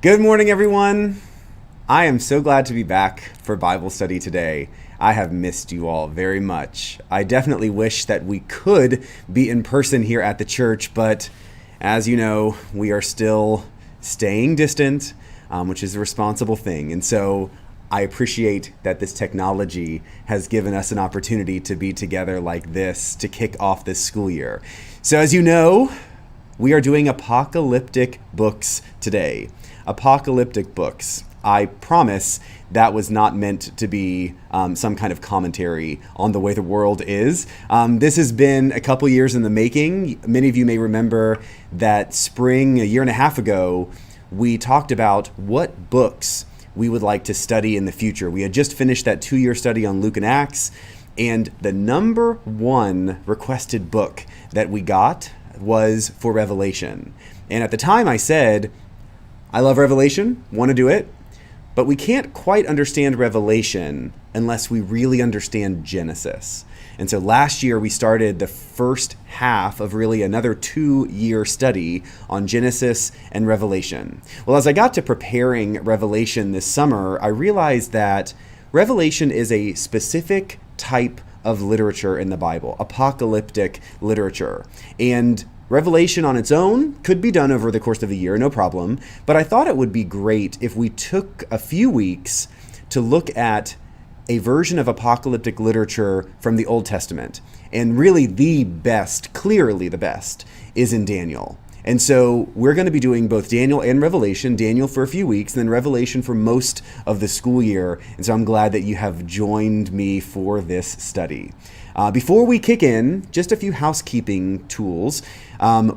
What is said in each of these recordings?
Good morning, everyone. I am so glad to be back for Bible study today. I have missed you all very much. I definitely wish that we could be in person here at the church, but as you know, we are still staying distant, which is a responsible thing. And so I appreciate that this technology has given us an opportunity to be together like this to kick off this school year. So as you know, we are doing apocalyptic books today. Apocalyptic books. I promise that was not meant to be some kind of commentary on the way the world is. This has been a couple years in the making. Many of you may remember that spring, a year and a half ago, we talked about what books we would like to study in the future. We had just finished that 2-year study on Luke and Acts, and the number one requested book that we got was for Revelation. And at the time I said, I love Revelation, want to do it, but we can't quite understand Revelation unless we really understand Genesis. And so last year we started the first half of really another 2-year study on Genesis and Revelation. Well, as I got to preparing Revelation this summer, I realized that Revelation is a specific type of literature in the Bible, apocalyptic literature. And Revelation on its own could be done over the course of a year, no problem. But I thought it would be great if we took a few weeks to look at a version of apocalyptic literature from the Old Testament. And really the best, clearly the best, is in Daniel. And so we're going to be doing both Daniel and Revelation, Daniel for a few weeks, and then Revelation for most of the school year. And so I'm glad that you have joined me for this study. Before we kick in, just a few housekeeping tools.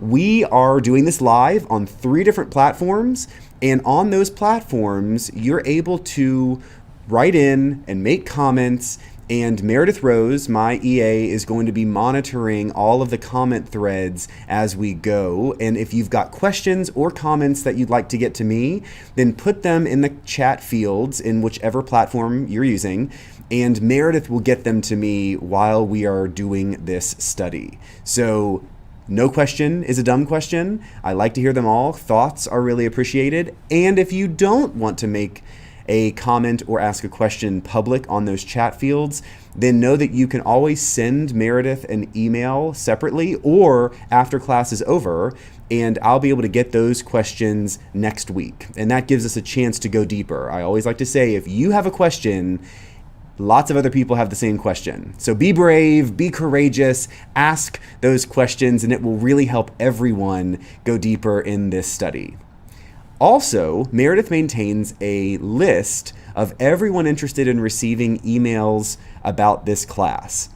We are doing this live on 3 different platforms, and on those platforms, you're able to write in and make comments, and Meredith Rose, my EA, is going to be monitoring all of the comment threads as we go. And if you've got questions or comments that you'd like to get to me, then put them in the chat fields in whichever platform you're using, and Meredith will get them to me while we are doing this study. So no question is a dumb question. I like to hear them all. Thoughts are really appreciated. And if you don't want to make a comment or ask a question public on those chat fields, then know that you can always send Meredith an email separately or after class is over, and I'll be able to get those questions next week. And that gives us a chance to go deeper. I always like to say, if you have a question, lots of other people have the same question. So be brave, be courageous, ask those questions, and it will really help everyone go deeper in this study. Also, Meredith maintains a list of everyone interested in receiving emails about this class.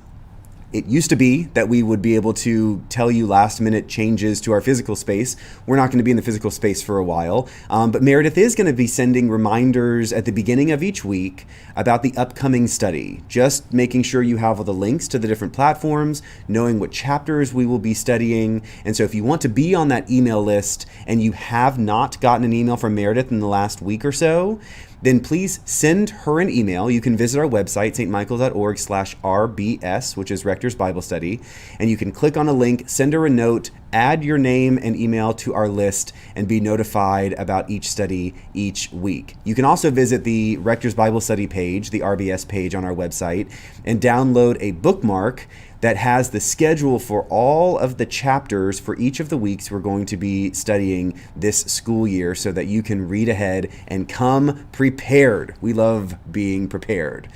It used to be that we would be able to tell you last-minute changes to our physical space. We're not going to be in the physical space for a while, but Meredith is going to be sending reminders at the beginning of each week about the upcoming study, just making sure you have all the links to the different platforms, knowing what chapters we will be studying. And so if you want to be on that email list and you have not gotten an email from Meredith in the last week or so, then please send her an email. You can visit our website, stmichael.org/RBS, which is Rector's Bible Study, and you can click on a link, send her a note, add your name and email to our list, and be notified about each study each week. You can also visit the Rector's Bible Study page, the RBS page on our website, and download a bookmark that has the schedule for all of the chapters for each of the weeks we're going to be studying this school year so that you can read ahead and come prepared. We love being prepared.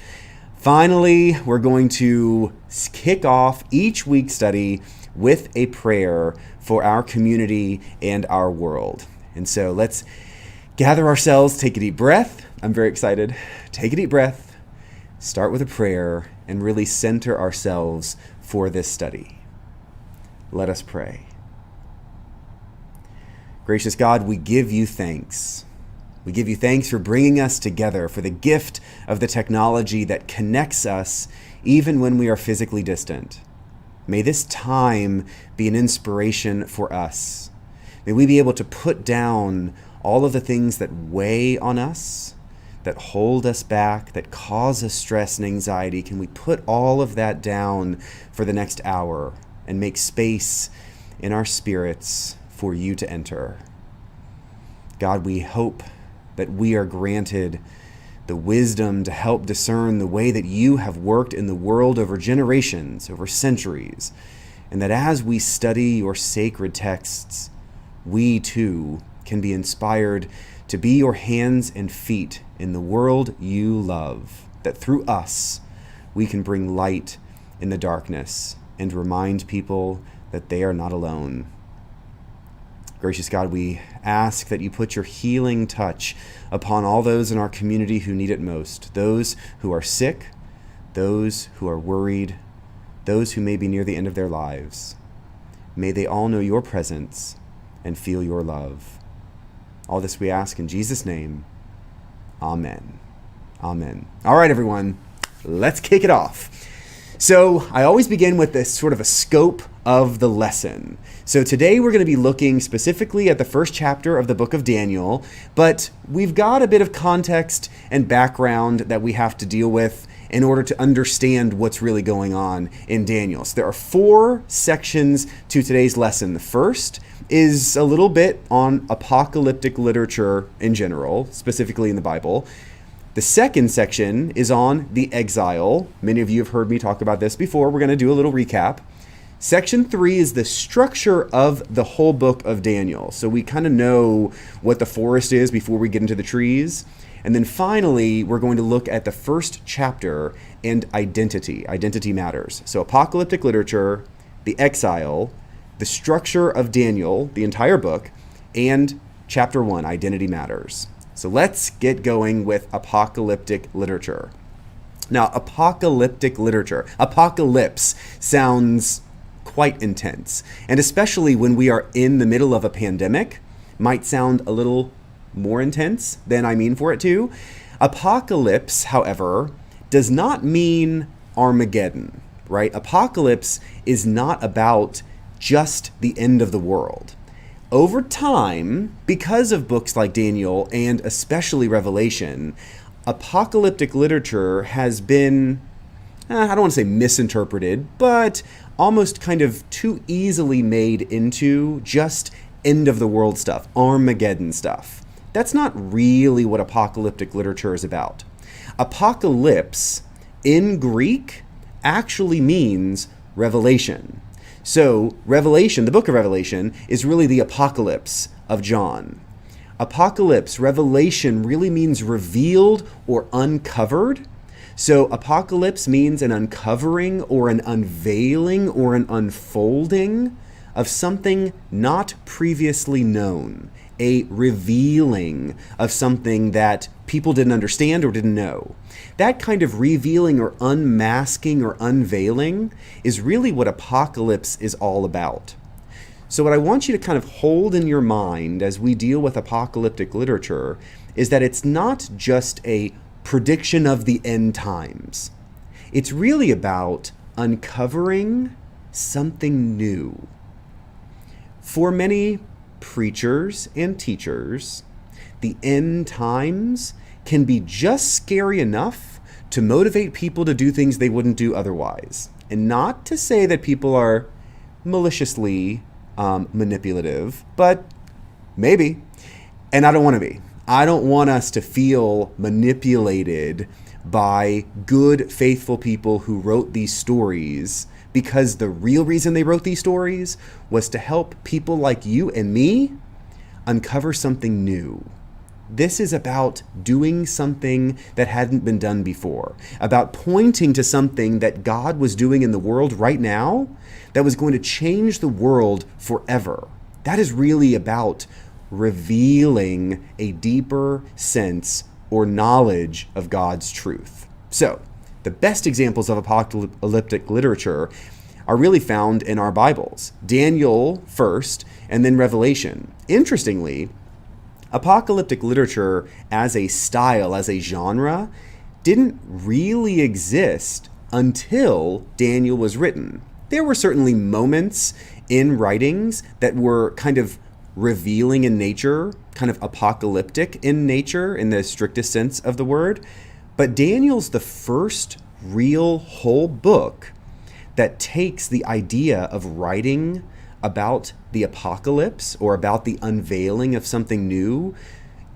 Finally, we're going to kick off each week's study with a prayer for our community and our world. And so let's gather ourselves, take a deep breath. I'm very excited. Take a deep breath, start with a prayer, and really center ourselves for this study. Let us pray. Gracious God, we give you thanks. We give you thanks for bringing us together, for the gift of the technology that connects us even when we are physically distant. May this time be an inspiration for us. May we be able to put down all of the things that weigh on us, that hold us back, that cause us stress and anxiety. Can we put all of that down for the next hour and make space in our spirits for you to enter? God, we hope that we are granted the wisdom to help discern the way that you have worked in the world over generations, over centuries, and that as we study your sacred texts, we too can be inspired to be your hands and feet in the world you love, that through us we can bring light in the darkness and remind people that they are not alone. Gracious God, we ask that you put your healing touch upon all those in our community who need it most, those who are sick, those who are worried, those who may be near the end of their lives. May they all know your presence and feel your love. All this we ask in Jesus' name. Amen. Amen. All right, everyone, let's kick it off. So I always begin with this sort of a scope of the lesson. So today we're going to be looking specifically at the first chapter of the book of Daniel, but we've got a bit of context and background that we have to deal with in order to understand what's really going on in Daniel. So there are 4 sections to today's lesson. The first is a little bit on apocalyptic literature in general, specifically in the Bible. The second section is on the exile. Many of you have heard me talk about this before. We're going to do a little recap. Section 3 is the structure of the whole book of Daniel. So we kind of know what the forest is before we get into the trees. And then finally, we're going to look at the first chapter and identity. Identity matters. So apocalyptic literature, the exile, the structure of Daniel, the entire book, and chapter 1, identity matters. So let's get going with apocalyptic literature. Now, apocalyptic literature, apocalypse sounds quite intense, and especially when we are in the middle of a pandemic, might sound a little more intense than I mean for it to. Apocalypse, however, does not mean Armageddon, right? Apocalypse is not about just the end of the world. Over time, because of books like Daniel and especially Revelation, apocalyptic literature has been, I don't want to say misinterpreted, but almost kind of too easily made into just end of the world stuff, Armageddon stuff. That's not really what apocalyptic literature is about. Apocalypse in Greek actually means revelation. So Revelation, the book of Revelation, is really the apocalypse of John. Apocalypse, revelation, really means revealed or uncovered. So apocalypse means an uncovering or an unveiling or an unfolding of something not previously known, a revealing of something that people didn't understand or didn't know. That kind of revealing or unmasking or unveiling is really what apocalypse is all about. So what I want you to kind of hold in your mind as we deal with apocalyptic literature is that it's not just a prediction of the end times. It's really about uncovering something new. For many preachers and teachers, the end times can be just scary enough to motivate people to do things they wouldn't do otherwise. And not to say that people are maliciously manipulative, but maybe. And I don't want to be. I don't want us to feel manipulated by good, faithful people who wrote these stories, because the real reason they wrote these stories was to help people like you and me uncover something new. This is about doing something that hadn't been done before, about pointing to something that God was doing in the world right now that was going to change the world forever. That is really about revealing a deeper sense or knowledge of God's truth. So, the best examples of apocalyptic literature are really found in our Bibles. Daniel first, and then Revelation. Interestingly, apocalyptic literature as a style, as a genre, didn't really exist until Daniel was written. There were certainly moments in writings that were kind of revealing in nature, kind of apocalyptic in nature in the strictest sense of the word. But Daniel's the first real whole book that takes the idea of writing about the apocalypse or about the unveiling of something new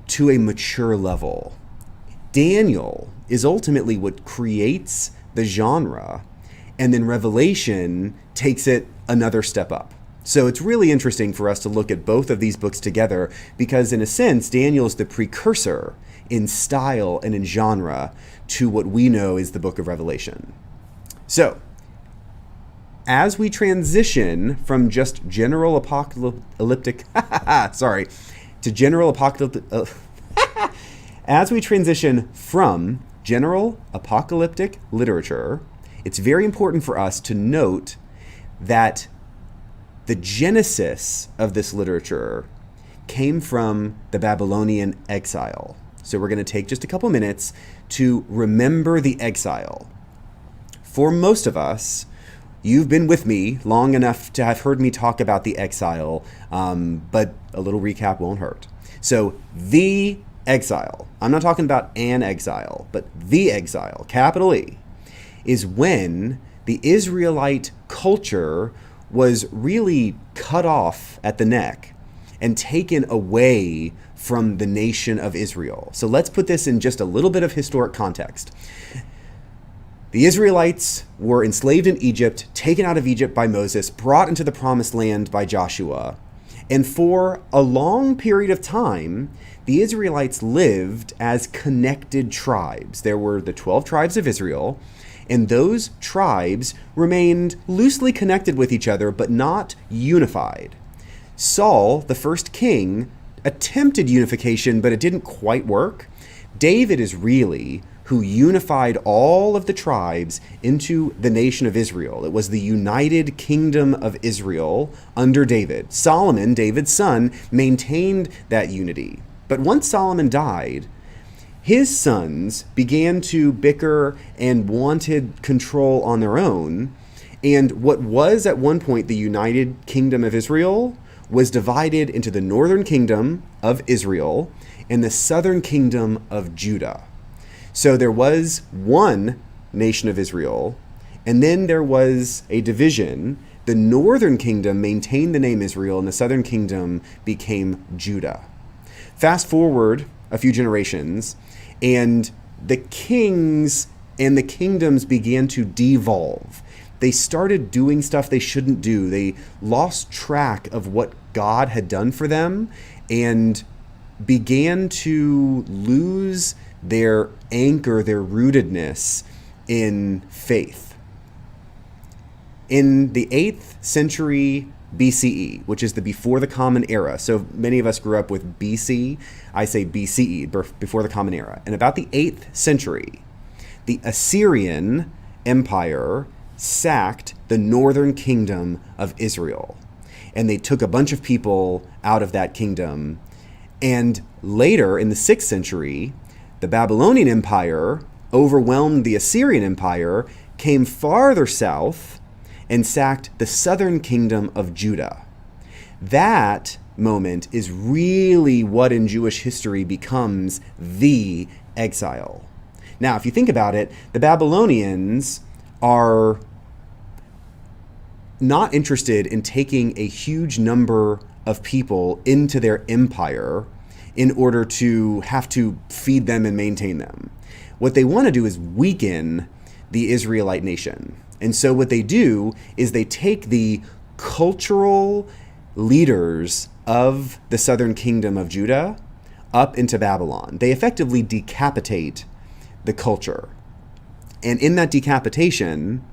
to a mature level. Daniel is ultimately what creates the genre, and then Revelation takes it another step up. So it's really interesting for us to look at both of these books together because, in a sense, Daniel is the precursor in style and in genre to what we know is the book of Revelation. So, as we transition from just general apocalyptic, to general apocalyptic, as we transition from general apocalyptic literature, it's very important for us to note that the genesis of this literature came from the Babylonian exile. So we're going to take just a couple minutes to remember the exile. For most of us, you've been with me long enough to have heard me talk about the exile, but a little recap won't hurt. So the exile, I'm not talking about an exile, but the exile, capital E, is when the Israelite culture was really cut off at the neck and taken away from the nation of Israel. So let's put this in just a little bit of historic context. The Israelites were enslaved in Egypt, taken out of Egypt by Moses, brought into the promised land by Joshua. And for a long period of time, the Israelites lived as connected tribes. There were the 12 tribes of Israel, and those tribes remained loosely connected with each other, but not unified. Saul, the first king, attempted unification, but it didn't quite work. David is really who unified all of the tribes into the nation of Israel. It was the united kingdom of Israel under David. Solomon, David's son, maintained that unity. But once Solomon died, his sons began to bicker and wanted control on their own. And what was at one point the united kingdom of Israel was divided into the northern kingdom of Israel and the southern kingdom of Judah. So there was one nation of Israel, and then there was a division. The northern kingdom maintained the name Israel, and the southern kingdom became Judah. Fast forward a few generations, and the kings and the kingdoms began to devolve. They started doing stuff they shouldn't do. They lost track of what God had done for them and began to lose their anchor, their rootedness in faith. In the 8th century BCE, which is the before the Common Era. So many of us grew up with BC. I say BCE, before the Common Era. And about the 8th century, the Assyrian Empire sacked the northern kingdom of Israel. And they took a bunch of people out of that kingdom. And later, in the 6th century, the Babylonian Empire overwhelmed the Assyrian Empire, came farther south, and sacked the southern kingdom of Judah. That moment is really what in Jewish history becomes the exile. Now, if you think about it, the Babylonians are not interested in taking a huge number of people into their empire in order to have to feed them and maintain them. What they want to do is weaken the Israelite nation. And so what they do is they take the cultural leaders of the southern kingdom of Judah up into Babylon. They effectively decapitate the culture. And in that decapitation,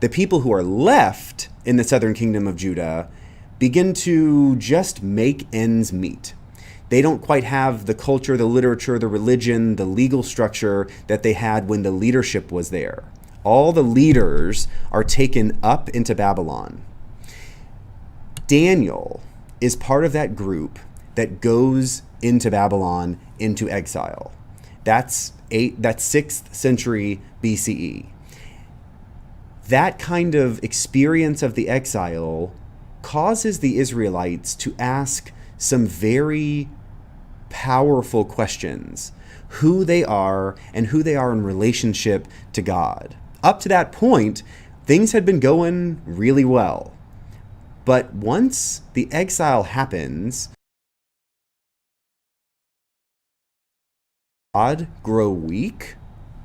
the people who are left in the southern kingdom of Judah begin to just make ends meet. They don't quite have the culture, the literature, the religion, the legal structure that they had when the leadership was there. All the leaders are taken up into Babylon. Daniel is part of that group that goes into Babylon into exile. That's 6th century BCE. That kind of experience of the exile causes the Israelites to ask some very powerful questions. Who they are and who they are in relationship to God. Up to that point, things had been going really well. But once the exile happens, God grow weak,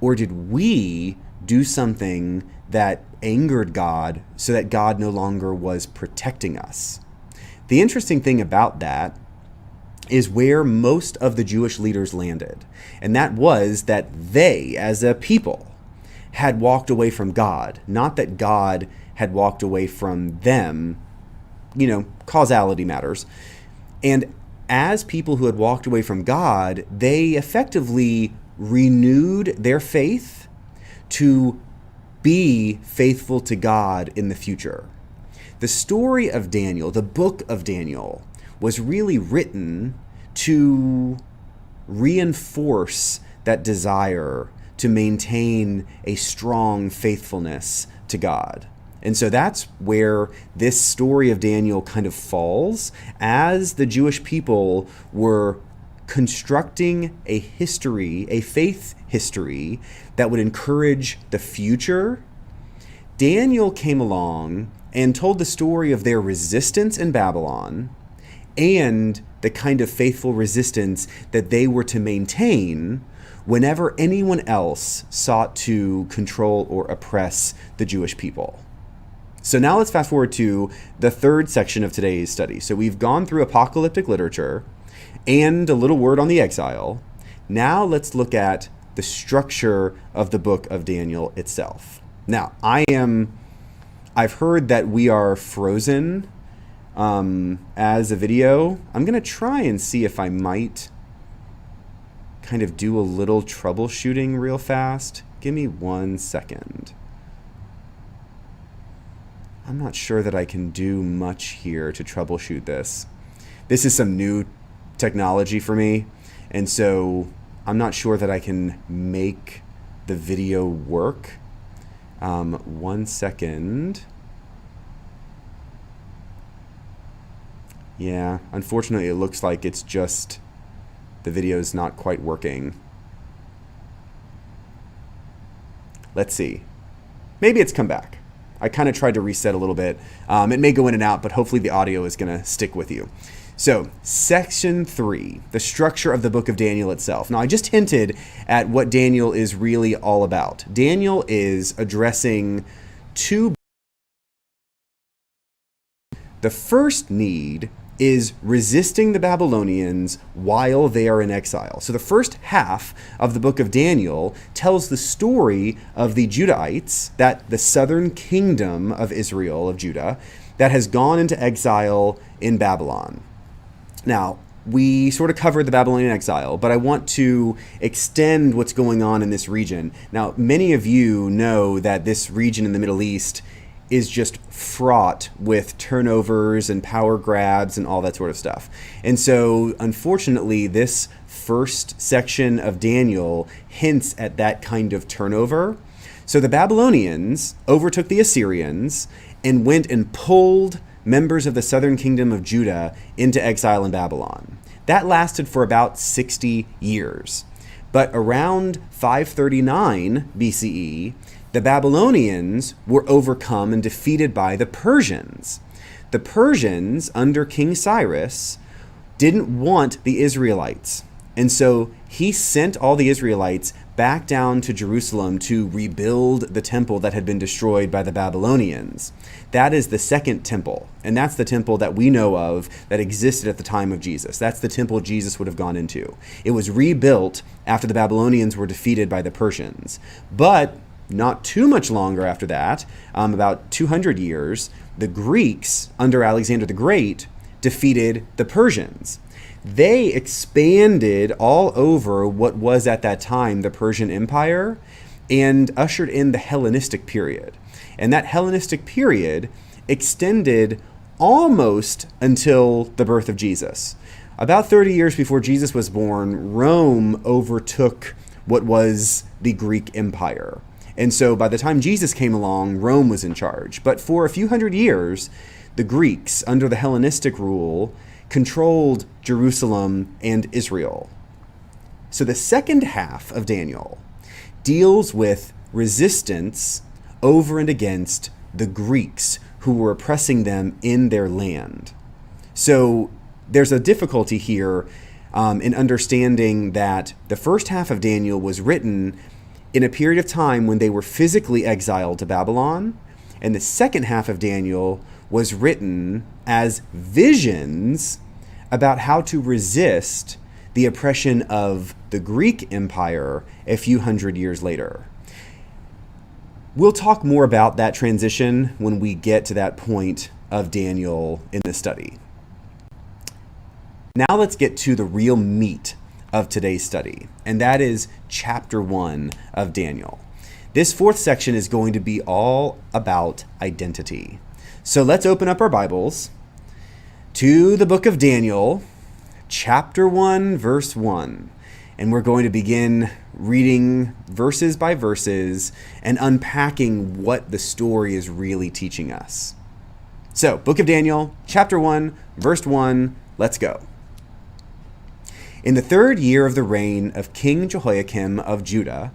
or did we do something that angered God so that God no longer was protecting us? The interesting thing about that is where most of the Jewish leaders landed, and that was that they, as a people, had walked away from God, not that God had walked away from them. Causality matters. And as people who had walked away from God, they effectively renewed their faith to be faithful to God in the future. The story of Daniel, the book of Daniel, was really written to reinforce that desire to maintain a strong faithfulness to God. And so that's where this story of Daniel kind of falls, as the Jewish people were constructing a history, a faith history that would encourage the future. Daniel came along and told the story of their resistance in Babylon and the kind of faithful resistance that they were to maintain whenever anyone else sought to control or oppress the Jewish people. So now let's fast forward to the third section of today's study. So we've gone through apocalyptic literature and a little word on the exile. Now let's look at the structure of the book of Daniel itself. Now, I've heard that we are frozen as a video. I'm going to try and see if I might kind of do a little troubleshooting real fast. Give me 1 second. I'm not sure that I can do much here to troubleshoot this. This is some new technology for me, and so I'm not sure that I can make the video work. 1 second. Yeah, unfortunately it looks like it's just the video's not quite working. Let's see. Maybe it's come back. I kind of tried to reset a little bit. It may go in and out, but hopefully the audio is going to stick with you. So, section 3, the structure of the book of Daniel itself. Now, I just hinted at what Daniel is really all about. Daniel is addressing two. The first need is resisting the Babylonians while they are in exile. So the first half of the book of Daniel tells the story of the Judahites, that the southern kingdom of Israel, of Judah, that has gone into exile in Babylon. Now, we sort of covered the Babylonian exile, but I want to extend what's going on in this region. Now, many of you know that this region in the Middle East is just fraught with turnovers and power grabs and all that sort of stuff. And so, unfortunately, this first section of Daniel hints at that kind of turnover. So the Babylonians overtook the Assyrians and went and pulled members of the southern kingdom of Judah into exile in Babylon. That lasted for about 60 years. But around 539 BCE, the Babylonians were overcome and defeated by the Persians. The Persians, under King Cyrus, didn't want the Israelites. And so he sent all the Israelites back down to Jerusalem to rebuild the temple that had been destroyed by the Babylonians. That is the second temple, and that's the temple that we know of that existed at the time of Jesus. That's the temple Jesus would have gone into. It was rebuilt after the Babylonians were defeated by the Persians. But not too much longer after that, about 200 years, the Greeks, under Alexander the Great, defeated the Persians. They expanded all over what was at that time the Persian Empire and ushered in the Hellenistic period. And that Hellenistic period extended almost until the birth of Jesus. About 30 years before Jesus was born, Rome overtook what was the Greek Empire. And so by the time Jesus came along, Rome was in charge. But for a few hundred years, the Greeks, under the Hellenistic rule, controlled Jerusalem and Israel. So the second half of Daniel deals with resistance over and against the Greeks who were oppressing them in their land. So there's a difficulty here. in understanding that the first half of Daniel was written in a period of time when they were physically exiled to Babylon, and the second half of Daniel was written as visions about how to resist the oppression of the Greek Empire a few hundred years later. We'll talk more about that transition when we get to that point of Daniel in the study. Now let's get to the real meat of today's study, and that is chapter 1 of Daniel. This fourth section is going to be all about identity. So let's open up our Bibles to the book of Daniel, chapter 1, verse 1. And we're going to begin reading verses by verses and unpacking what the story is really teaching us. So, book of Daniel, chapter 1, verse 1, let's go. In the 3rd year of the reign of King Jehoiakim of Judah,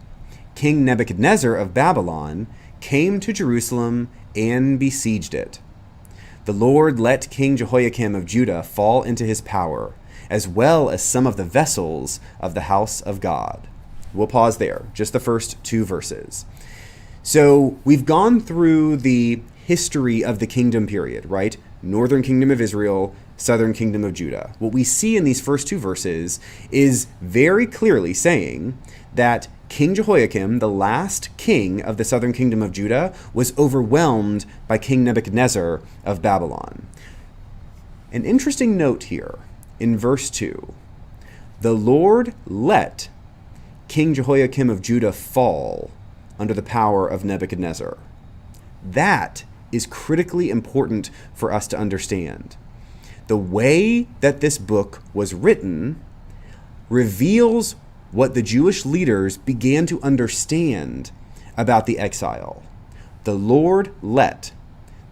King Nebuchadnezzar of Babylon came to Jerusalem and besieged it. The Lord let King Jehoiakim of Judah fall into his power, as well as some of the vessels of the house of God. We'll pause there, just the first 2 verses. So we've gone through the history of the kingdom period, right? Northern kingdom of Israel, southern kingdom of Judah. What we see in these first 2 verses is very clearly saying that King Jehoiakim, the last king of the southern kingdom of Judah, was overwhelmed by King Nebuchadnezzar of Babylon. An interesting note here in verse 2. The Lord let King Jehoiakim of Judah fall under the power of Nebuchadnezzar. That is critically important for us to understand. The way that this book was written reveals what the Jewish leaders began to understand about the exile. The Lord let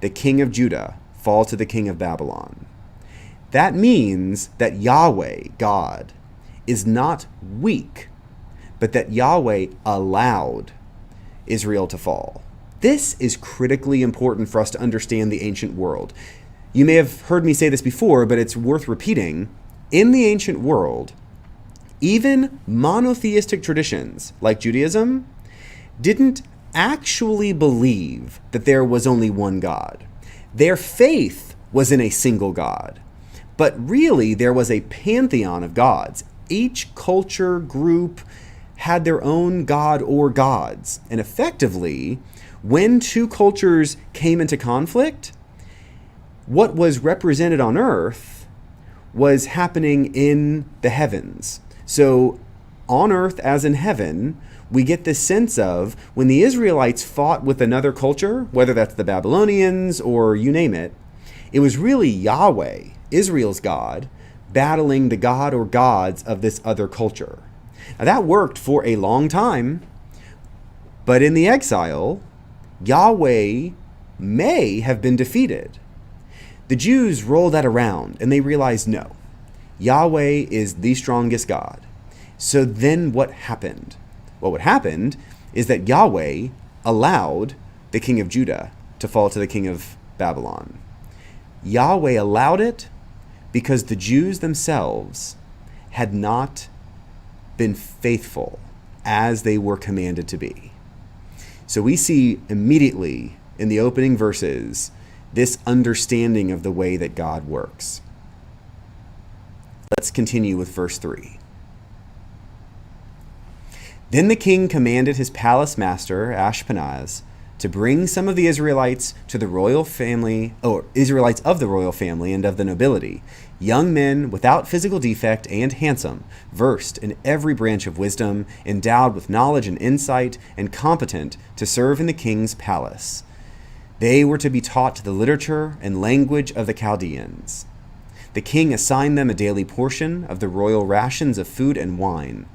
the king of Judah fall to the king of Babylon. That means that Yahweh, God, is not weak, but that Yahweh allowed Israel to fall. This is critically important for us to understand the ancient world. You may have heard me say this before, but it's worth repeating. In the ancient world, even monotheistic traditions like Judaism didn't actually believe that there was only one God. Their faith was in a single God. But really, there was a pantheon of gods. Each culture group had their own god or gods. And effectively, when 2 cultures came into conflict, what was represented on earth was happening in the heavens. So on earth as in heaven, we get this sense of when the Israelites fought with another culture, whether that's the Babylonians or you name it, it was really Yahweh, Israel's God, battling the god or gods of this other culture. Now that worked for a long time, but in the exile, Yahweh may have been defeated. The Jews rolled that around and they realized no, Yahweh is the strongest God. So then what happened? Well, what happened is that Yahweh allowed the king of Judah to fall to the king of Babylon. Yahweh allowed it because the Jews themselves had not been faithful as they were commanded to be. So we see immediately in the opening verses this understanding of the way that God works. Let's continue with verse 3. Then the king commanded his palace master, Ashpenaz, to bring some of the Israelites to the royal family, or Israelites of the royal family and of the nobility, young men without physical defect and handsome, versed in every branch of wisdom, endowed with knowledge and insight, and competent to serve in the king's palace. They were to be taught the literature and language of the Chaldeans. The king assigned them a daily portion of the royal rations of food and wine.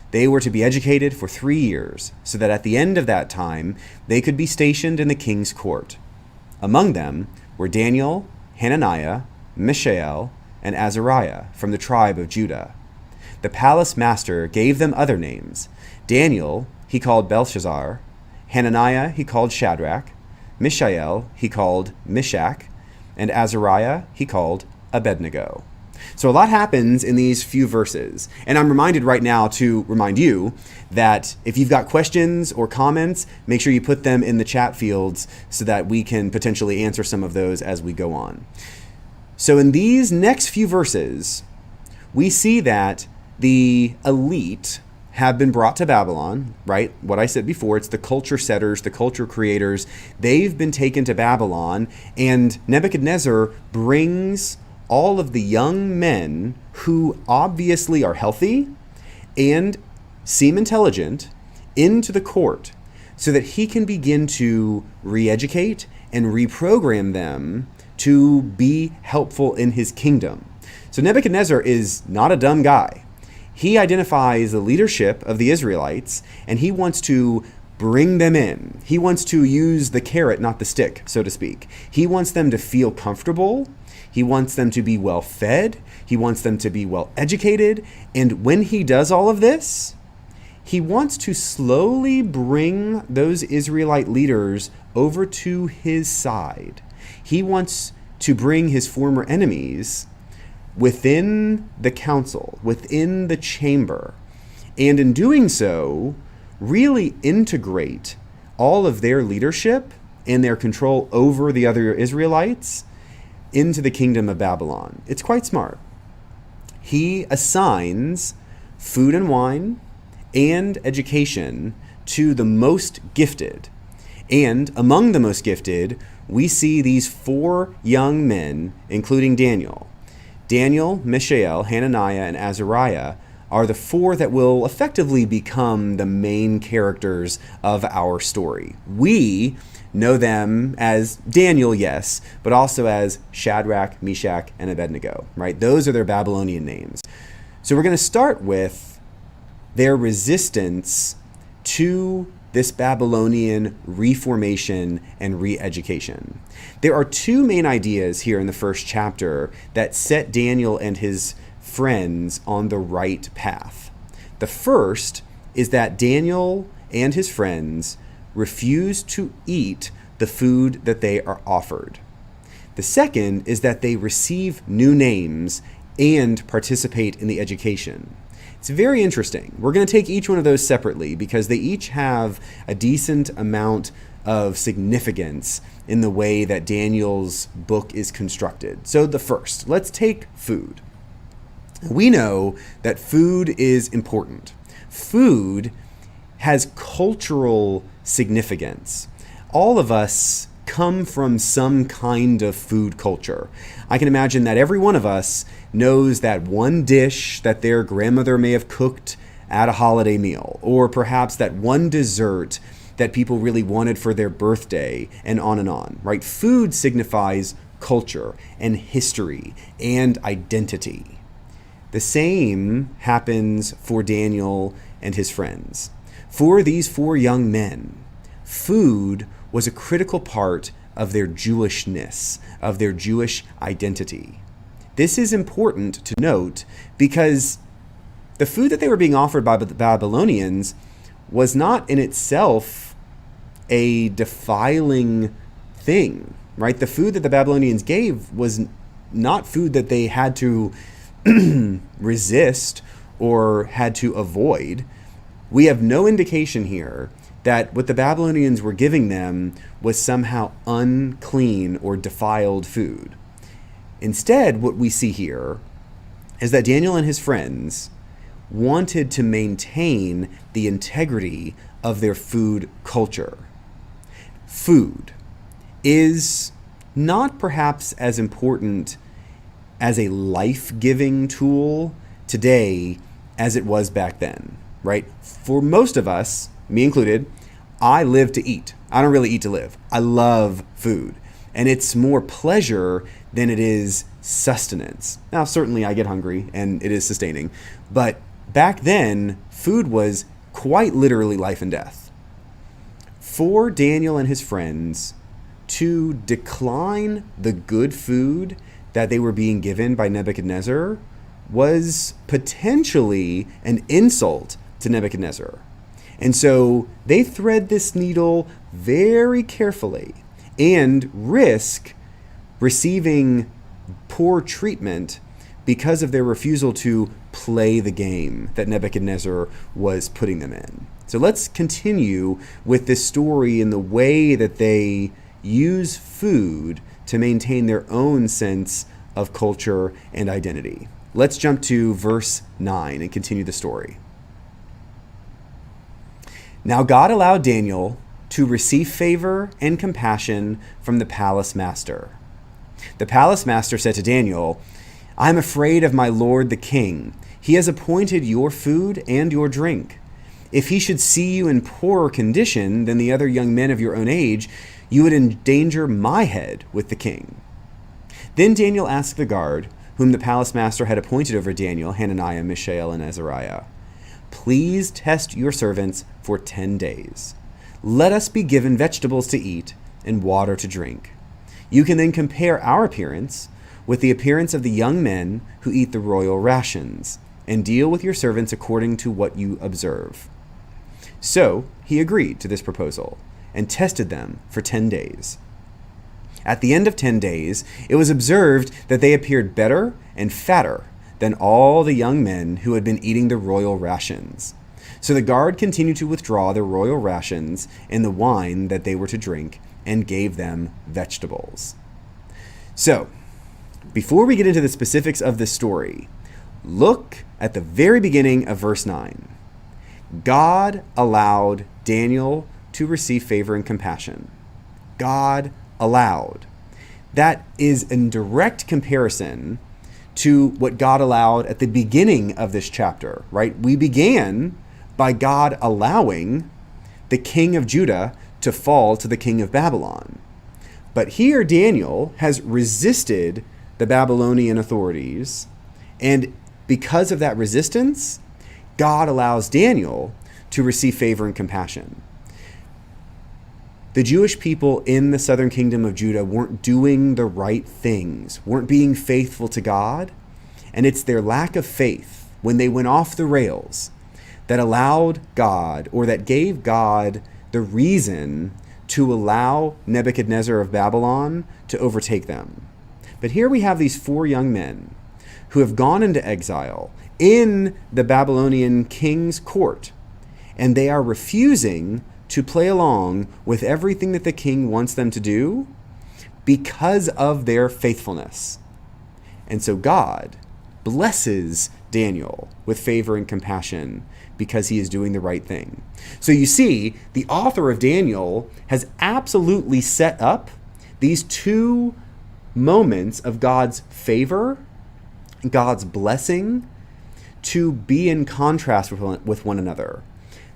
They were to be educated for 3 years, so that at the end of that time they could be stationed in the king's court. Among them were Daniel, Hananiah, Mishael, and Azariah from the tribe of Judah. The palace master gave them other names. Daniel he called Belshazzar, Hananiah he called Shadrach, Mishael he called Meshach, and Azariah he called Abednego. So a lot happens in these few verses. And I'm reminded right now to remind you that if you've got questions or comments, make sure you put them in the chat fields so that we can potentially answer some of those as we go on. So in these next few verses, we see that the elite have been brought to Babylon, right? What I said before, it's the culture setters, the culture creators. They've been taken to Babylon, and Nebuchadnezzar brings all of the young men who obviously are healthy and seem intelligent into the court so that he can begin to re-educate and reprogram them to be helpful in his kingdom. So Nebuchadnezzar is not a dumb guy. He identifies the leadership of the Israelites, and he wants to bring them in. He wants to use the carrot, not the stick, so to speak. He wants them to feel comfortable. He wants them to be well fed. He wants them to be well educated. And when he does all of this, he wants to slowly bring those Israelite leaders over to his side. He wants to bring his former enemies within the council, within the chamber, and in doing so, really integrate all of their leadership and their control over the other Israelites into the kingdom of Babylon. It's quite smart. He assigns food and wine and education to the most gifted. And among the most gifted, we see these 4 young men, including Daniel. Daniel, Mishael, Hananiah, and Azariah are the 4 that will effectively become the main characters of our story. We know them as Daniel, yes, but also as Shadrach, Meshach, and Abednego, right? Those are their Babylonian names. So we're going to start with their resistance to this Babylonian reformation and re-education. There are 2 main ideas here in the first chapter that set Daniel and his friends on the right path. The first is that Daniel and his friends refuse to eat the food that they are offered. The second is that they receive new names and participate in the education. It's very interesting. We're going to take each one of those separately because they each have a decent amount of significance in the way that Daniel's book is constructed. So the first, let's take food. We know that food is important. Food has cultural significance. All of us come from some kind of food culture. I can imagine that every one of us knows that one dish that their grandmother may have cooked at a holiday meal, or perhaps that one dessert that people really wanted for their birthday, and on, right? Food signifies culture and history and identity. The same happens for Daniel and his friends. For these 4 young men, food was a critical part of their Jewishness, of their Jewish identity. This is important to note because the food that they were being offered by the Babylonians was not in itself a defiling thing, right? The food that the Babylonians gave was not food that they had to resist or had to avoid. We have no indication here that what the Babylonians were giving them was somehow unclean or defiled food. Instead, what we see here is that Daniel and his friends wanted to maintain the integrity of their food culture. Food is not perhaps as important as a life-giving tool today as it was back then, right? For most of us, me included, I live to eat. I don't really eat to live. I love food. And it's more pleasure than it is sustenance. Now, certainly I get hungry and it is sustaining. But back then, food was quite literally life and death. For Daniel and his friends to decline the good food that they were being given by Nebuchadnezzar was potentially an insult to Nebuchadnezzar. And so they thread this needle very carefully and risk receiving poor treatment because of their refusal to play the game that Nebuchadnezzar was putting them in. So let's continue with this story in the way that they use food to maintain their own sense of culture and identity. Let's jump to verse 9 and continue the story. Now God allowed Daniel to receive favor and compassion from the palace master. The palace master said to Daniel, "I am afraid of my lord the king. He has appointed your food and your drink. If he should see you in poorer condition than the other young men of your own age, you would endanger my head with the king." Then Daniel asked the guard, whom the palace master had appointed over Daniel, Hananiah, Mishael, and Azariah, "Please test your servants for 10 days. Let us be given vegetables to eat and water to drink. You can then compare our appearance with the appearance of the young men who eat the royal rations, and deal with your servants according to what you observe." So he agreed to this proposal and tested them for 10 days. At the end of 10 days, it was observed that they appeared better and fatter than all the young men who had been eating the royal rations. So the guard continued to withdraw the royal rations and the wine that they were to drink, and gave them vegetables. So, before we get into the specifics of this story, look at the very beginning of verse 9. God allowed Daniel to receive favor and compassion. God allowed. That is in direct comparison to what God allowed at the beginning of this chapter, right? We began by God allowing the king of Judah to fall to the king of Babylon. But here Daniel has resisted the Babylonian authorities, and because of that resistance, God allows Daniel to receive favor and compassion. The Jewish people in the southern kingdom of Judah weren't doing the right things, weren't being faithful to God, and it's their lack of faith when they went off the rails that allowed God, or that gave God the reason to allow Nebuchadnezzar of Babylon to overtake them. But here we have these 4 young men who have gone into exile in the Babylonian king's court, and they are refusing to play along with everything that the king wants them to do because of their faithfulness. And so God blesses Daniel with favor and compassion because he is doing the right thing. So you see, the author of Daniel has absolutely set up these 2 moments of God's favor, God's blessing, to be in contrast with one another.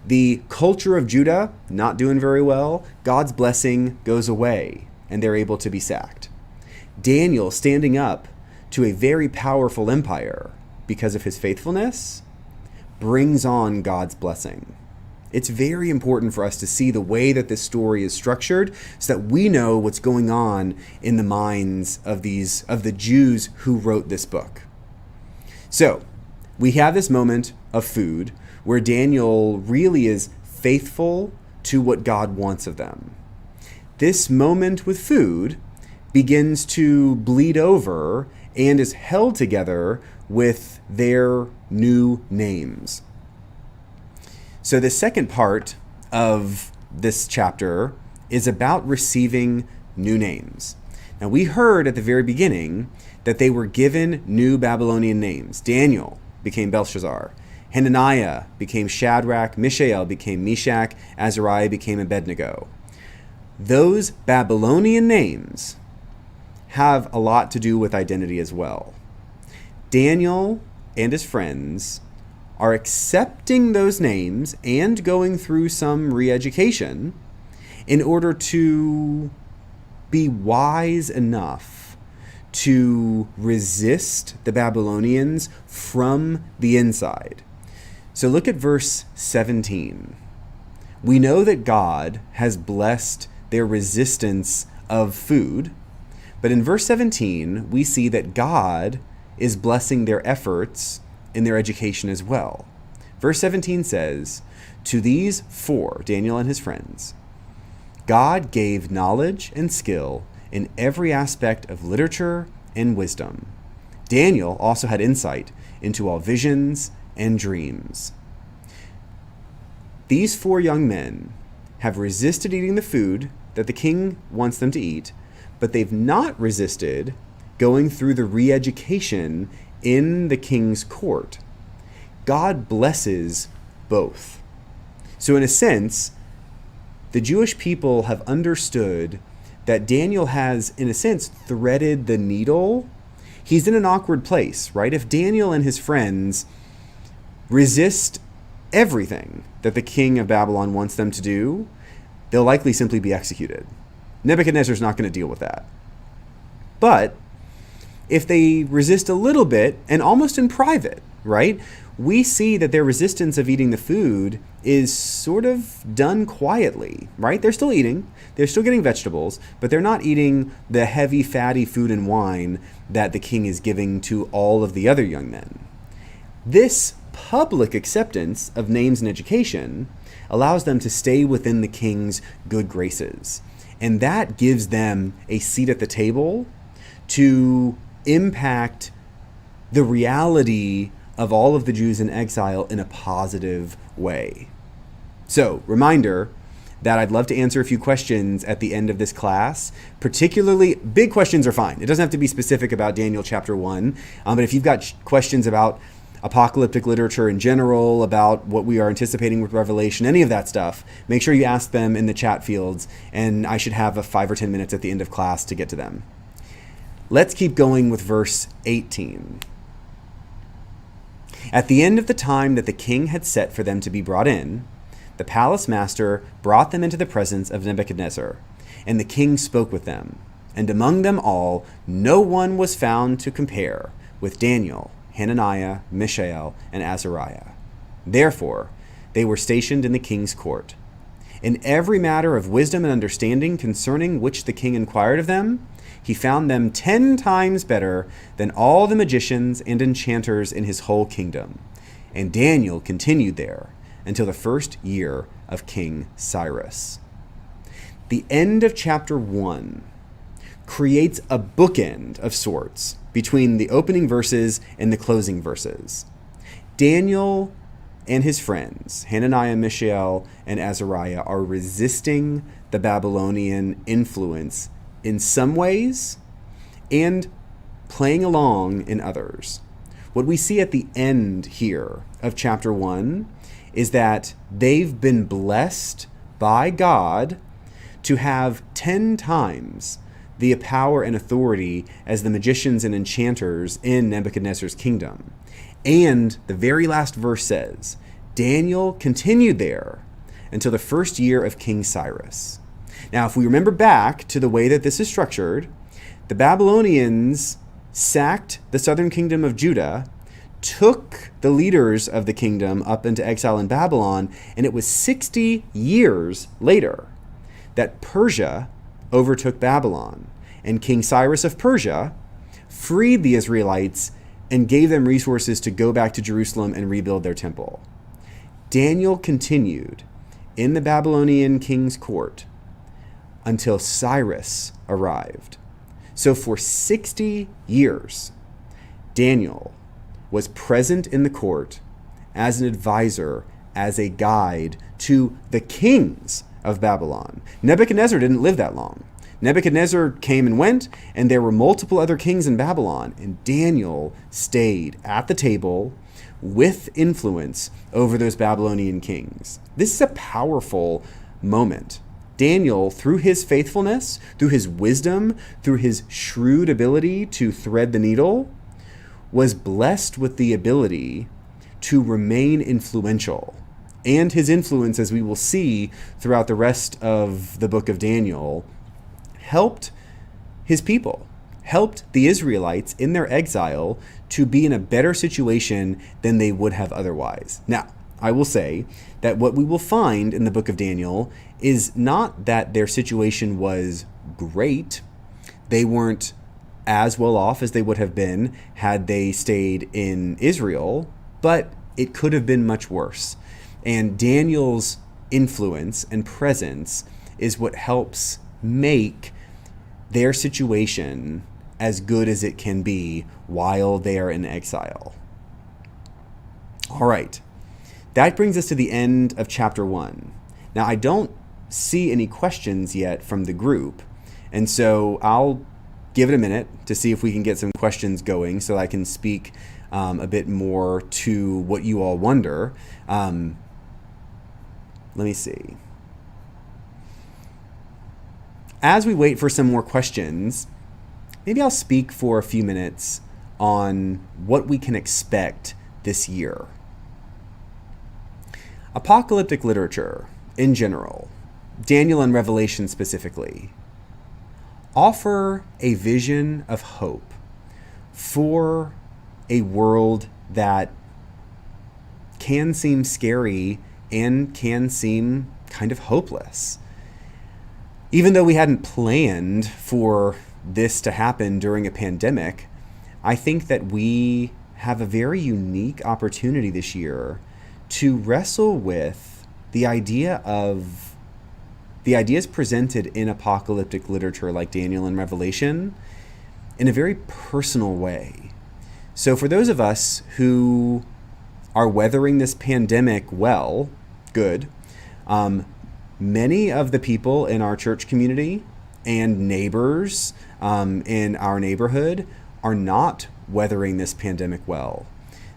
The culture of Judah not doing very well, God's blessing goes away, and they're able to be sacked. Daniel standing up to a very powerful empire because of his faithfulness brings on God's blessing. It's very important for us to see the way that this story is structured so that we know what's going on in the minds of the Jews who wrote this book. So, we have this moment of food where Daniel really is faithful to what God wants of them. This moment with food begins to bleed over and is held together with their new names. So the second part of this chapter is about receiving new names. Now we heard at the very beginning that they were given new Babylonian names. Daniel became Belshazzar. Hananiah became Shadrach, Mishael became Meshach, Azariah became Abednego. Those Babylonian names have a lot to do with identity as well. Daniel and his friends are accepting those names and going through some re-education in order to be wise enough to resist the Babylonians from the inside. So look at verse 17. We know that God has blessed their resistance of food, but in verse 17, we see that God is blessing their efforts in their education as well. Verse 17 says, "To these 4, Daniel and his friends, God gave knowledge and skill in every aspect of literature and wisdom. Daniel also had insight into all visions and dreams. These 4 young men have resisted eating the food that the king wants them to eat, but they've not resisted going through the re-education in the king's court. God blesses both. So in a sense, the Jewish people have understood that Daniel has, in a sense, threaded the needle. He's in an awkward place, right? If Daniel and his friends resist everything that the king of Babylon wants them to do, they'll likely simply be executed. Nebuchadnezzar's not going to deal with that. But if they resist a little bit, and almost in private, right, we see that their resistance of eating the food is sort of done quietly, right? They're still eating, they're still getting vegetables, but they're not eating the heavy, fatty food and wine that the king is giving to all of the other young men. This public acceptance of names and education allows them to stay within the king's good graces. And that gives them a seat at the table to impact the reality of all of the Jews in exile in a positive way. So, reminder that I'd love to answer a few questions at the end of this class. Particularly, big questions are fine. It doesn't have to be specific about Daniel chapter 1. But if you've got questions about apocalyptic literature in general, about what we are anticipating with Revelation, any of that stuff, make sure you ask them in the chat fields, and I should have 5 or 10 minutes at the end of class to get to them. Let's keep going with verse 18. At the end of the time that the king had set for them to be brought in, the palace master brought them into the presence of Nebuchadnezzar, and the king spoke with them. And among them all, no one was found to compare with Daniel, Hananiah, Mishael, and Azariah. Therefore, they were stationed in the king's court. In every matter of wisdom and understanding concerning which the king inquired of them, he found them 10 times better than all the magicians and enchanters in his whole kingdom. And Daniel continued there until the first year of King Cyrus. The end of chapter 1 creates a bookend of sorts between the opening verses and the closing verses. Daniel and his friends, Hananiah, Mishael, and Azariah, are resisting the Babylonian influence in some ways and playing along in others. What we see at the end here of chapter 1 is that they've been blessed by God to have 10 times the power and authority as the magicians and enchanters in Nebuchadnezzar's kingdom. And the very last verse says, Daniel continued there until the first year of King Cyrus. Now, if we remember back to the way that this is structured, the Babylonians sacked the southern kingdom of Judah, took the leaders of the kingdom up into exile in Babylon, and it was 60 years later that Persia overtook Babylon. And King Cyrus of Persia freed the Israelites and gave them resources to go back to Jerusalem and rebuild their temple. Daniel continued in the Babylonian king's court until Cyrus arrived. So for 60 years, Daniel was present in the court as an advisor, as a guide to the kings of Babylon. Nebuchadnezzar didn't live that long. Nebuchadnezzar came and went, and there were multiple other kings in Babylon, and Daniel stayed at the table with influence over those Babylonian kings. This is a powerful moment. Daniel, through his faithfulness, through his wisdom, through his shrewd ability to thread the needle, was blessed with the ability to remain influential. And his influence, as we will see throughout the rest of the book of Daniel, helped his people, helped the Israelites in their exile to be in a better situation than they would have otherwise. Now, I will say that what we will find in the book of Daniel is not that their situation was great. They weren't as well off as they would have been had they stayed in Israel, but it could have been much worse. And Daniel's influence and presence is what helps make their situation as good as it can be while they are in exile. All right, that brings us to the end of chapter 1. Now, I don't see any questions yet from the group, and so I'll give it a minute to see if we can get some questions going so I can speak a bit more to what you all wonder. Let me see. As we wait for some more questions, maybe I'll speak for a few minutes on what we can expect this year. Apocalyptic literature, in general, Daniel and Revelation specifically, offer a vision of hope for a world that can seem scary and can seem kind of hopeless. Even though we hadn't planned for this to happen during a pandemic, I think that we have a very unique opportunity this year to wrestle with the ideas presented in apocalyptic literature like Daniel and Revelation in a very personal way. So for those of us who are weathering this pandemic well, good, many of the people in our church community and neighbors in our neighborhood are not weathering this pandemic well.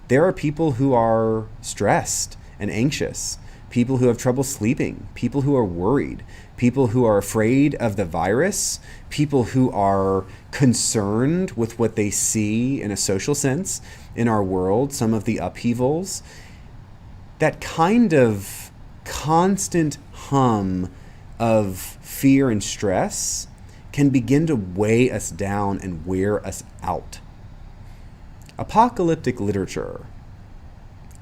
There are people who are stressed and anxious, people who have trouble sleeping, people who are worried, people who are afraid of the virus, people who are concerned with what they see in a social sense in our world, some of the upheavals. That kind of constant hum of fear and stress can begin to weigh us down and wear us out. Apocalyptic literature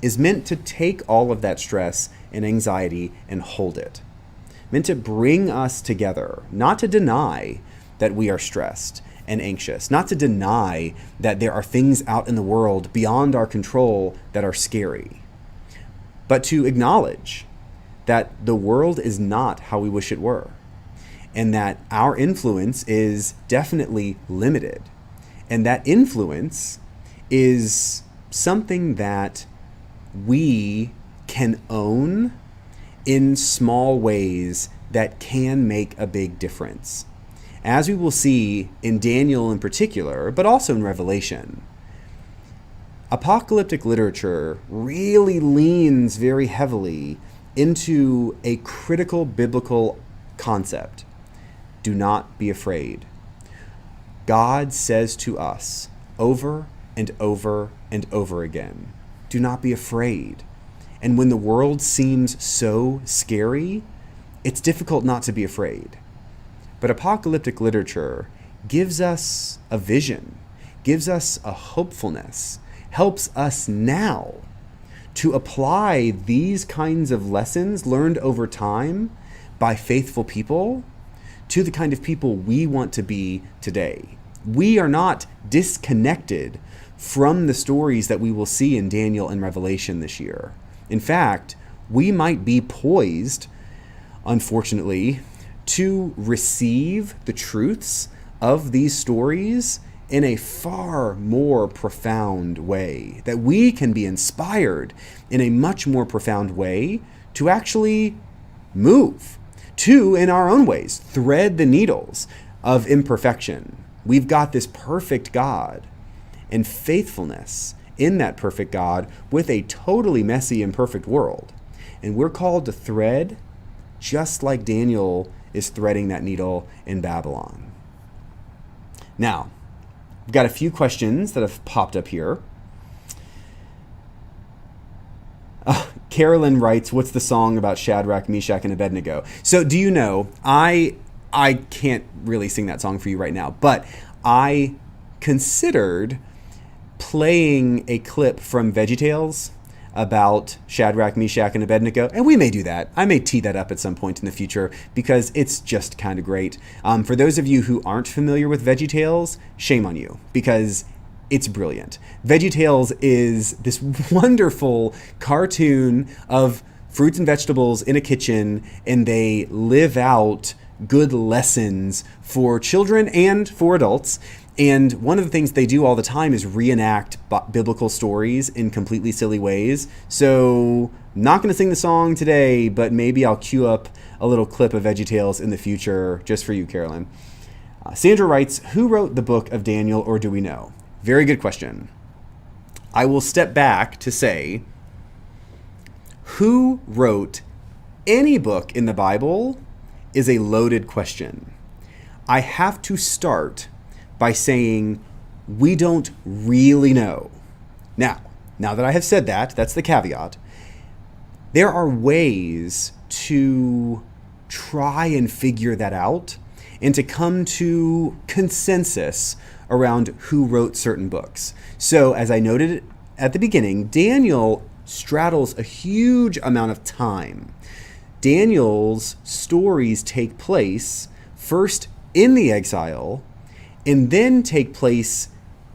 is meant to take all of that stress and anxiety and hold it. Meant to bring us together, not to deny that we are stressed and anxious, not to deny that there are things out in the world beyond our control that are scary, but to acknowledge that the world is not how we wish it were, and that our influence is definitely limited, and that influence is something that we can own in small ways that can make a big difference. As we will see in Daniel in particular, but also in Revelation, apocalyptic literature really leans very heavily into a critical biblical concept. Do not be afraid. God says to us over and over and over again, do not be afraid. And when the world seems so scary, it's difficult not to be afraid. But apocalyptic literature gives us a vision, gives us a hopefulness, helps us now to apply these kinds of lessons learned over time by faithful people to the kind of people we want to be today. We are not disconnected from the stories that we will see in Daniel and Revelation this year. In fact, we might be poised, unfortunately, to receive the truths of these stories in a far more profound way, that we can be inspired in a much more profound way to actually move, to, in our own ways, thread the needles of imperfection. We've got this perfect God and faithfulness in that perfect God with a totally messy, imperfect world. And we're called to thread just like Daniel is threading that needle in Babylon. Now, we've got a few questions that have popped up here. Carolyn writes, what's the song about Shadrach, Meshach, and Abednego? So do you know, I can't really sing that song for you right now, but I considered playing a clip from VeggieTales about Shadrach, Meshach, and Abednego, and we may do that. I may tee that up at some point in the future because it's just kind of great. For those of you who aren't familiar with VeggieTales, shame on you because it's brilliant. VeggieTales is this wonderful cartoon of fruits and vegetables in a kitchen, and they live out good lessons for children and for adults. And one of the things they do all the time is reenact biblical stories in completely silly ways. So, not going to sing the song today, but maybe I'll cue up a little clip of VeggieTales in the future just for you, Carolyn. Sandra writes, who wrote the book of Daniel, or do we know? Very good question. I will step back to say, who wrote any book in the Bible is a loaded question. I have to start by saying we don't really know. Now that I have said that, that's the caveat, there are ways to try and figure that out and to come to consensus around who wrote certain books. So, as I noted at the beginning, Daniel straddles a huge amount of time. Daniel's stories take place first in the exile and then take place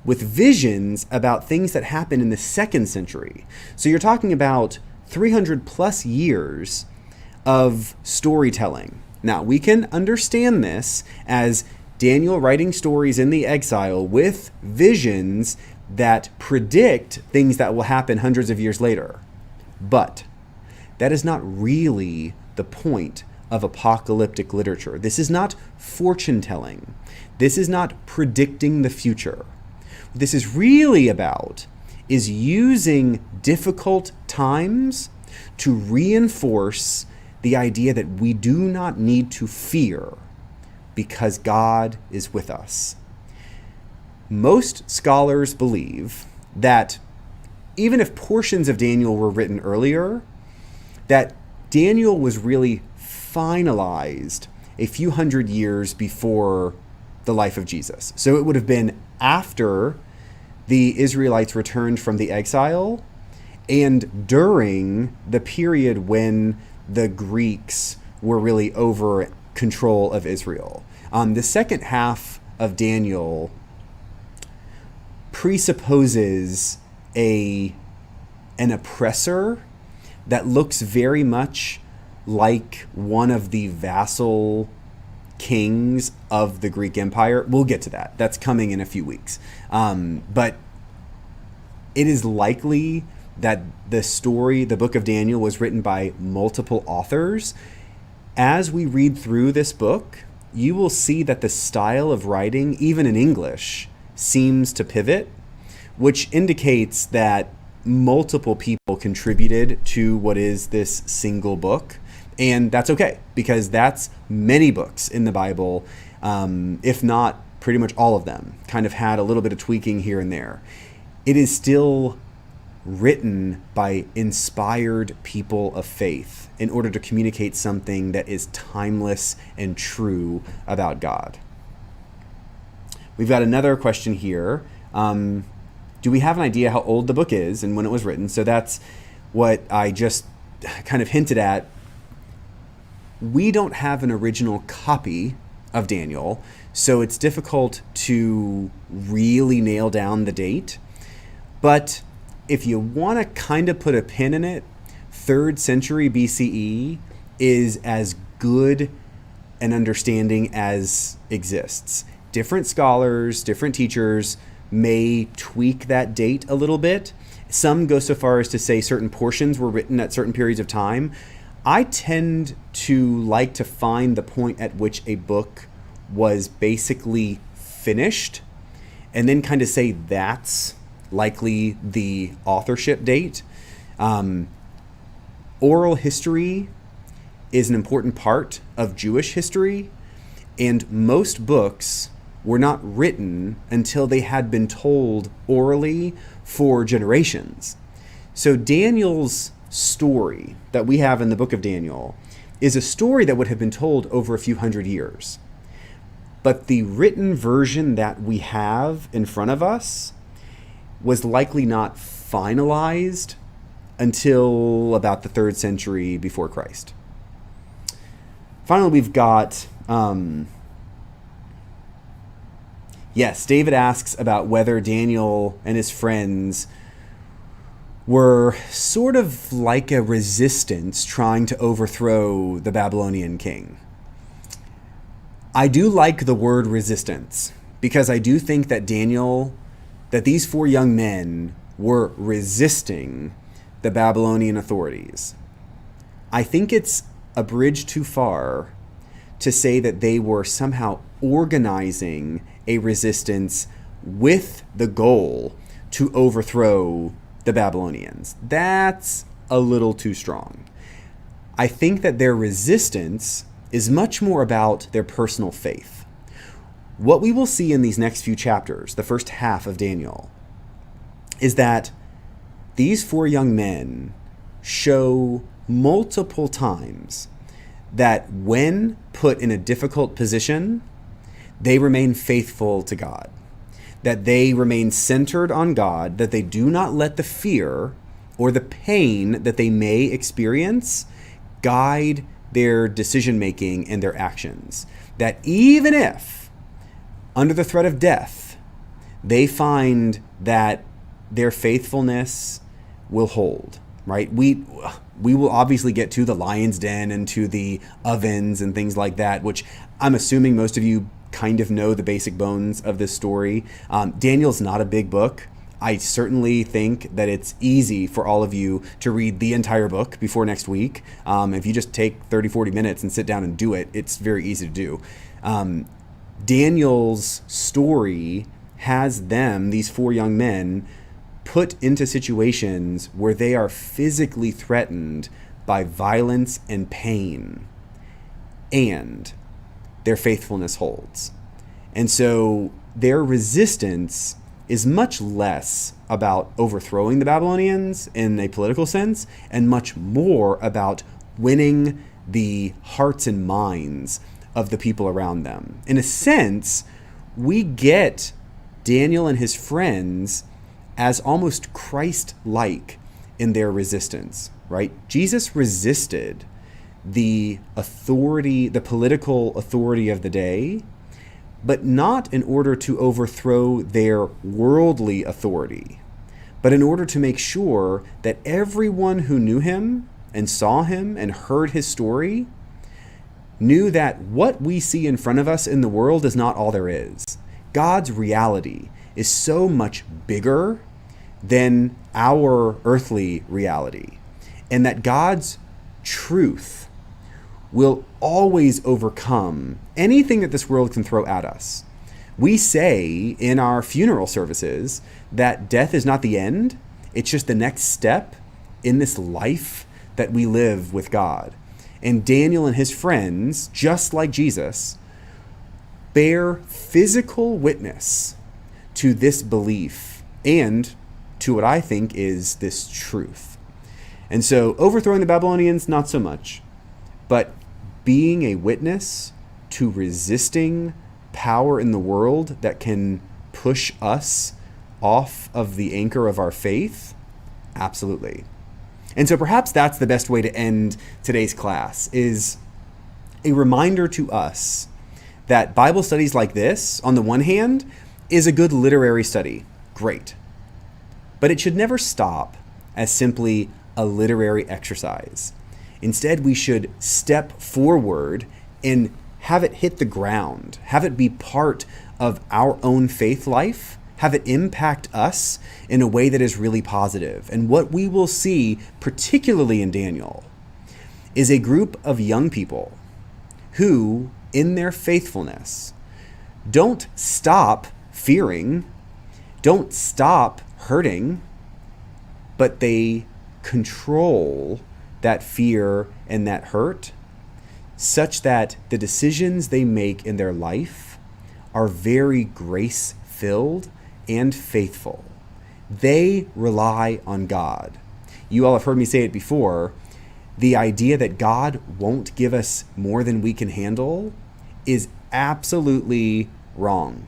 with visions about things that happen in the 2nd century. So you're talking about 300 plus years of storytelling. Now, we can understand this as Daniel writing stories in the exile with visions that predict things that will happen hundreds of years later. But that is not really the point of apocalyptic literature. This is not fortune telling. This is not predicting the future. What this is really about is using difficult times to reinforce the idea that we do not need to fear because God is with us. Most scholars believe that even if portions of Daniel were written earlier, that Daniel was really finalized a few hundred years before the life of Jesus. So it would have been after the Israelites returned from the exile and during the period when the Greeks were really over control of Israel. The second half of Daniel presupposes an oppressor that looks very much like one of the vassal kings of the Greek Empire. We'll get to that. That's coming in a few weeks. But it is likely that the book of Daniel, was written by multiple authors. As we read through this book, you will see that the style of writing, even in English, seems to pivot, which indicates that multiple people contributed to what is this single book. And that's okay, because that's many books in the Bible, if not pretty much all of them, kind of had a little bit of tweaking here and there. It is still written by inspired people of faith in order to communicate something that is timeless and true about God. We've got another question here. Do we have an idea how old the book is and when it was written? So that's what I just kind of hinted at. We don't have an original copy of Daniel, so it's difficult to really nail down the date. But if you want to kind of put a pin in it, 3rd century BCE is as good an understanding as exists. Different scholars, different teachers may tweak that date a little bit. Some go so far as to say certain portions were written at certain periods of time. I tend to like to find the point at which a book was basically finished and then kind of say that's likely the authorship date. Oral history is an important part of Jewish history, and most books were not written until they had been told orally for generations. So Daniel's story that we have in the book of Daniel is a story that would have been told over a few hundred years. But the written version that we have in front of us was likely not finalized until about the 3rd century before Christ. Finally, we've got, yes, David asks about whether Daniel and his friends were sort of like a resistance trying to overthrow the Babylonian king. I do like the word resistance because I do think that that these four young men were resisting the Babylonian authorities. I think it's a bridge too far to say that they were somehow organizing a resistance with the goal to overthrow the Babylonians. That's a little too strong. I think that their resistance is much more about their personal faith. What we will see in these next few chapters, the first half of Daniel, is that these four young men show multiple times that when put in a difficult position, they remain faithful to God, that they remain centered on God, that they do not let the fear or the pain that they may experience guide their decision-making and their actions. That even if, under the threat of death, they find that their faithfulness will hold, right? We will obviously get to the lion's den and to the ovens and things like that, which I'm assuming most of you kind of know the basic bones of this story. Daniel's not a big book. I certainly think that it's easy for all of you to read the entire book before next week. If you just take 30, 40 minutes and sit down and do it, it's very easy to do. Daniel's story has them, these four young men, put into situations where they are physically threatened by violence and pain, and their faithfulness holds. And so their resistance is much less about overthrowing the Babylonians in a political sense, and much more about winning the hearts and minds of the people around them. In a sense, we get Daniel and his friends as almost Christ-like in their resistance, right? Jesus resisted the authority, the political authority of the day, but not in order to overthrow their worldly authority, but in order to make sure that everyone who knew him and saw him and heard his story knew that what we see in front of us in the world is not all there is. God's reality is so much bigger than our earthly reality, and that God's truth will always overcome anything that this world can throw at us. We say in our funeral services that death is not the end, it's just the next step in this life that we live with God. And Daniel and his friends, just like Jesus, bear physical witness to this belief and to what I think is this truth. And so overthrowing the Babylonians, not so much, but being a witness to resisting power in the world that can push us off of the anchor of our faith, absolutely. And so perhaps that's the best way to end today's class, is a reminder to us that Bible studies like this, on the one hand, is a good literary study. Great. But it should never stop as simply a literary exercise. Instead, we should step forward and have it hit the ground, have it be part of our own faith life, have it impact us in a way that is really positive. And what we will see, particularly in Daniel, is a group of young people who, in their faithfulness, don't stop fearing, don't stop hurting, but they control that fear and that hurt such that the decisions they make in their life are very grace-filled and faithful. They rely on God. You all have heard me say it before. The idea that God won't give us more than we can handle is absolutely wrong.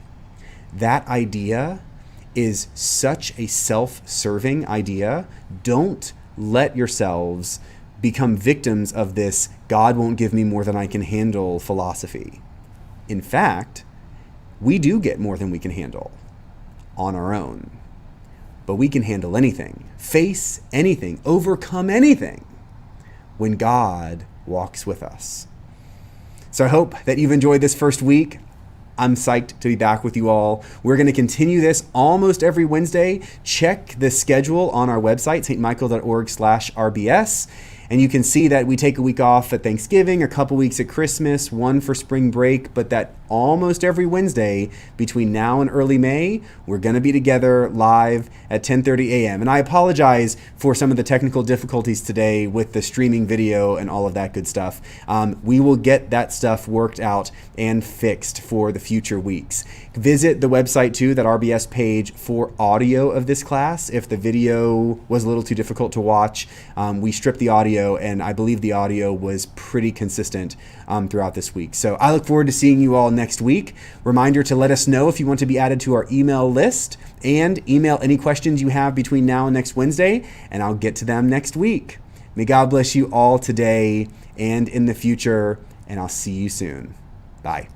That idea is such a self-serving idea. Don't let yourselves become victims of this God won't give me more than I can handle philosophy. In fact, we do get more than we can handle on our own. But we can handle anything, face anything, overcome anything when God walks with us. So I hope that you've enjoyed this first week. I'm psyched to be back with you all. We're going to continue this almost every Wednesday. Check the schedule on our website, stmichael.org/RBS. And you can see that we take a week off at Thanksgiving, a couple weeks at Christmas, one for spring break, but that almost every Wednesday between now and early May, we're going to be together live at 10:30 a.m. And I apologize for some of the technical difficulties today with the streaming video and all of that good stuff. We will get that stuff worked out and fixed for the future weeks. Visit the website too, that RBS page, for audio of this class. If the video was a little too difficult to watch, we stripped the audio, and I believe the audio was pretty consistent throughout this week. So I look forward to seeing you all next week. Reminder to let us know if you want to be added to our email list, and email any questions you have between now and next Wednesday, and I'll get to them next week. May God bless you all today and in the future, and I'll see you soon. Bye.